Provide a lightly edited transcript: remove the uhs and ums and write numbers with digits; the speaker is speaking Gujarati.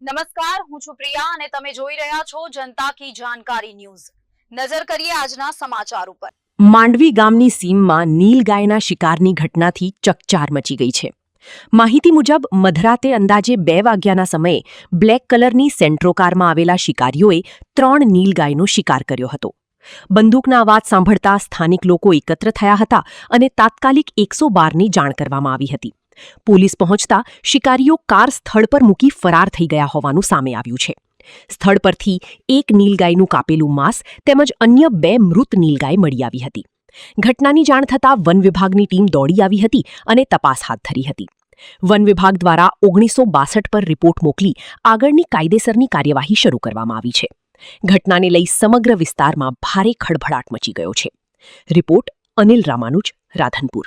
નમસ્કાર, હું છું પ્રિયા અને તમે જોઈ રહ્યા છો જનતા કી જાણકારી ન્યૂઝ। નજર કરીએ આજના સમાચાર ઉપર। માંડવી ગામની સીમમાં નીલગાયના શિકારની ઘટનાથી ચકચાર મચી ગઈ છે। માહિતી મુજબ મધરાતે અંદાજે 2 વાગ્યાના સમયે બ્લેક કલરની સેન્ટ્રો કારમાં આવેલા શિકારીઓએ 3 નીલગાયનો શિકાર કર્યો હતો। બંદૂકના અવાજ સાંભળતા સ્થાનિક લોકો એકત્ર થયા હતા અને તાત્કાલિક 112ની જાણ કરવામાં આવી હતી। પોલીસ પહોંચતા શિકારીઓ કાર સ્થળ પર મૂકી ફરાર થઈ ગયા હોવાનું સામે આવ્યું છે। સ્થળ પરથી 1 નીલગાયનું કાપેલું માંસ તેમજ અન્ય 2 મૃત નીલગાય મળી આવી હતી। ઘટનાની જાણ થતાં વન વિભાગની ટીમ દોડી આવી હતી અને તપાસ હાથ ધરી હતી। વન વિભાગ દ્વારા 1962 પર રિપોર્ટ મોકલી આગળની કાયદેસરની કાર્યવાહી શરૂ કરવામાં આવી છે। ઘટનાને લઈ સમગ્ર વિસ્તારમાં ભારે ખળભળાટ મચી ગયો છે। રિપોર્ટ અનિલ રામાનુજ, રાધનપુર।